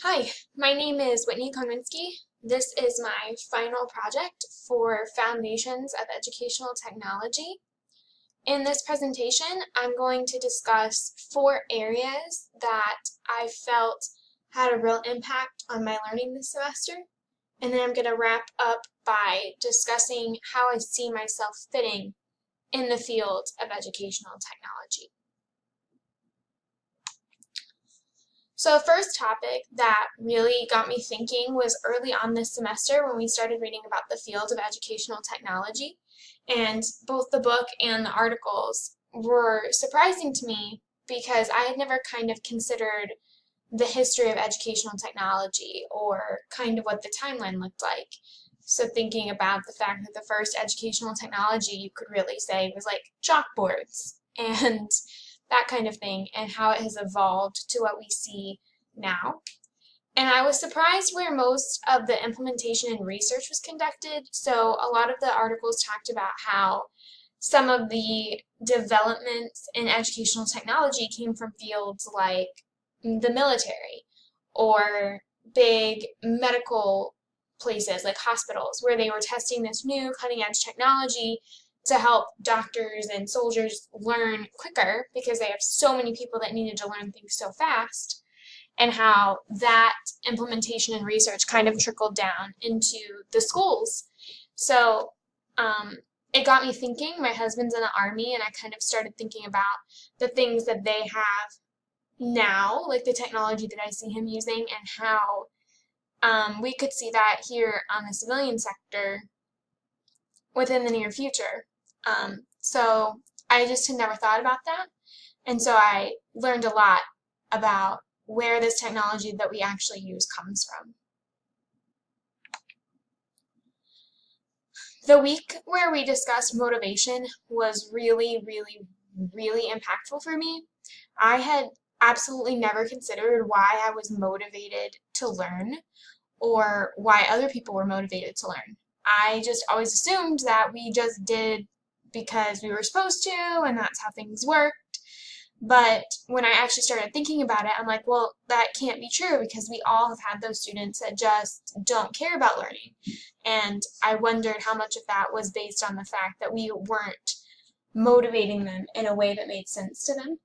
Hi, my name is Whitney Konwinsky. This is my final project for Foundations of Educational Technology. In this presentation, I'm going to discuss 4 areas that I felt had a real impact on my learning this semester, and then I'm going to wrap up by discussing how I see myself fitting in the field of educational technology. So the first topic that really got me thinking was early on this semester when we started reading about the field of educational technology. And both the book and the articles were surprising to me because I had never kind of considered the history of educational technology or kind of what the timeline looked like. So thinking about the fact that the first educational technology you could really say was like chalkboards and that kind of thing, and how it has evolved to what we see now. And I was surprised where most of the implementation and research was conducted. So a lot of the articles talked about how some of the developments in educational technology came from fields like the military or big medical places like hospitals where they were testing this new cutting edge technology to help doctors and soldiers learn quicker because they have so many people that needed to learn things so fast, and how that implementation and research kind of trickled down into the schools. So it got me thinking. My husband's in the Army, and I kind of started thinking about the things that they have now, like the technology that I see him using, and how we could see that here on the civilian sector within the near future. So I just had never thought about that. And so I learned a lot about where this technology that we actually use comes from. The week where we discussed motivation was really, really, really impactful for me. I had absolutely never considered why I was motivated to learn or why other people were motivated to learn. I just always assumed that we just did because we were supposed to, and that's how things worked. But when I actually started thinking about it, I'm like, well, that can't be true because we all have had those students that just don't care about learning. And I wondered how much of that was based on the fact that we weren't motivating them in a way that made sense to them.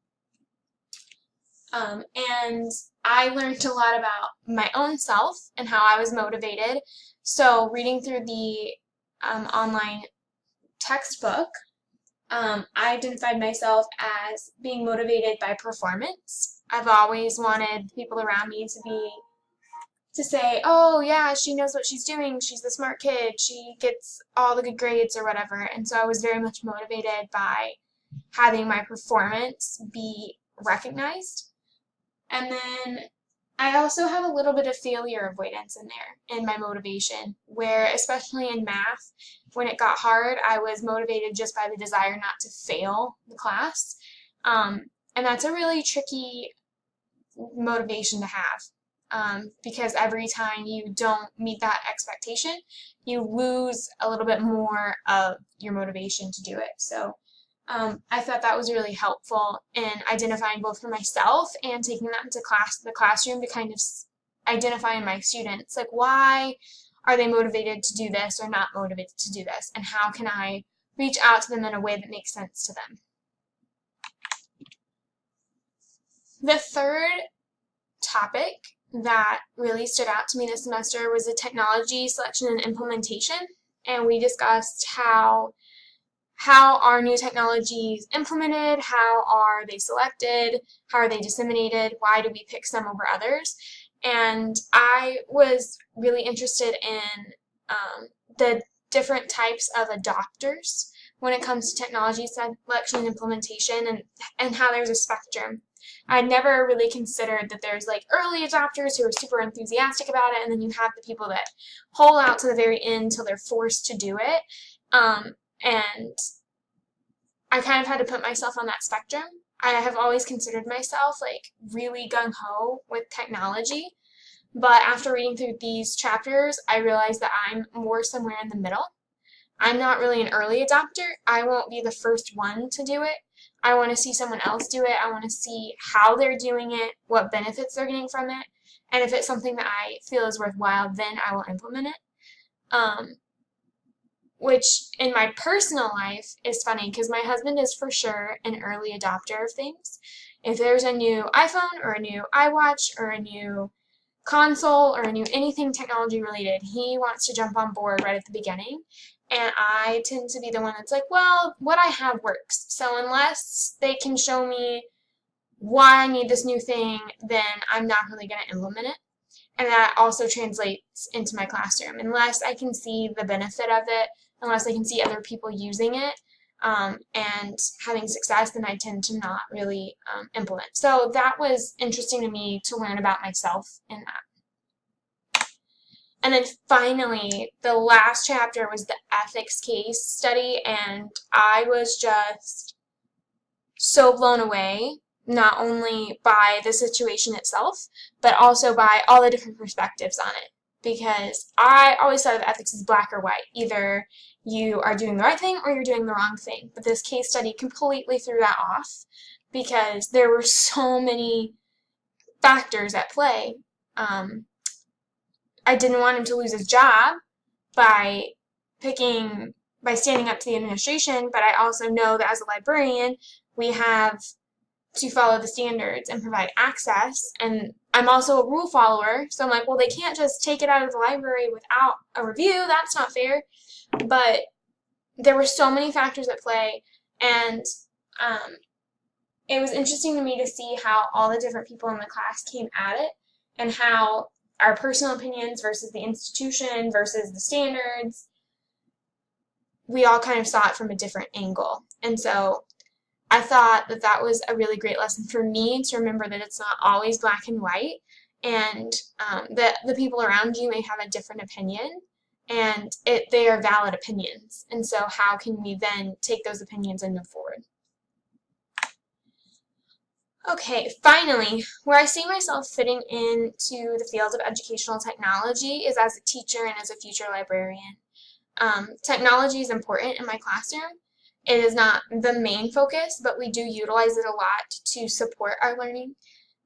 And I learned a lot about my own self and how I was motivated. So reading through the online textbook, I identified myself as being motivated by performance. I've always wanted people around me to say, oh yeah, she knows what she's doing, she's the smart kid, she gets all the good grades or whatever. And so I was very much motivated by having my performance be recognized. And then I also have a little bit of failure avoidance in there in my motivation, where especially in math, when it got hard, I was motivated just by the desire not to fail the class. And that's a really tricky motivation to have, because every time you don't meet that expectation, you lose a little bit more of your motivation to do it. So I thought that was really helpful in identifying both for myself and taking that into the classroom to kind of identify in my students, like why are they motivated to do this or not motivated to do this, and how can I reach out to them in a way that makes sense to them. The third topic that really stood out to me this semester was the technology selection and implementation, and we discussed how are new technologies implemented, how are they selected, how are they disseminated, why do we pick some over others. And I was really interested in the different types of adopters when it comes to technology selection and implementation, and how there's a spectrum. I'd never really considered that there's like early adopters who are super enthusiastic about it, and then you have the people that hold out to the very end till they're forced to do it. And I kind of had to put myself on that spectrum. I have always considered myself like really gung-ho with technology, but after reading through these chapters, I realized that I'm more somewhere in the middle. I'm not really an early adopter. I won't be the first one to do it. I want to see someone else do it. I want to see how they're doing it, what benefits they're getting from it, and if it's something that I feel is worthwhile, then I will implement it. Which in my personal life is funny because my husband is for sure an early adopter of things. If there's a new iPhone or a new iWatch or a new console or a new anything technology related, he wants to jump on board right at the beginning. And I tend to be the one that's like, well, what I have works. So unless they can show me why I need this new thing, then I'm not really going to implement it. And that also translates into my classroom. Unless I can see the benefit of it, unless I can see other people using it and having success, then I tend to not really implement. So that was interesting to me to learn about myself in that. And then finally, the last chapter was the ethics case study, and I was just so blown away, not only by the situation itself, but also by all the different perspectives on it. Because I always thought of ethics as black or white. Either you are doing the right thing or you're doing the wrong thing. But this case study completely threw that off because there were so many factors at play. I didn't want him to lose his job by standing up to the administration, but I also know that as a librarian, we have to follow the standards and provide access, and I'm also a rule follower, so I'm like, well, they can't just take it out of the library without a review. That's not fair. But there were so many factors at play, and it was interesting to me to see how all the different people in the class came at it, and how our personal opinions versus the institution versus the standards, we all kind of saw it from a different angle. And so I thought that that was a really great lesson for me to remember that it's not always black and white, and that the people around you may have a different opinion, and they are valid opinions. And so how can we then take those opinions and move forward? Okay, finally, where I see myself fitting into the field of educational technology is as a teacher and as a future librarian. Technology is important in my classroom. It is not the main focus, but we do utilize it a lot to support our learning.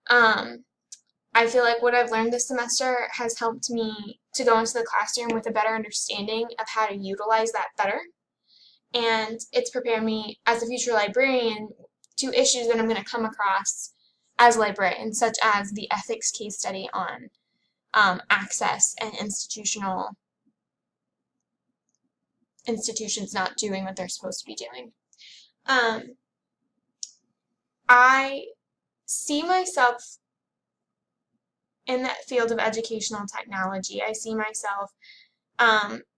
I feel like what I've learned this semester has helped me to go into the classroom with a better understanding of how to utilize that better. And it's prepared me as a future librarian to issues that I'm going to come across as a librarian, such as the ethics case study on access and institutions not doing what they're supposed to be doing. I see myself in that field of educational technology. I see myself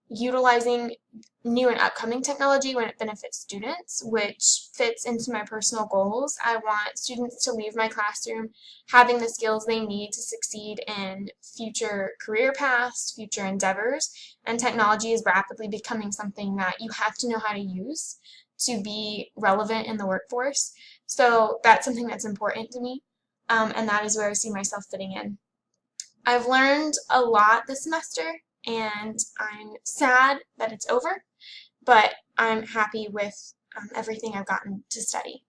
utilizing new and upcoming technology when it benefits students, which fits into my personal goals. I want students to leave my classroom having the skills they need to succeed in future career paths, future endeavors, and technology is rapidly becoming something that you have to know how to use to be relevant in the workforce. So that's something that's important to me, and that is where I see myself fitting in. I've learned a lot this semester, and I'm sad that it's over, but I'm happy with everything I've gotten to study.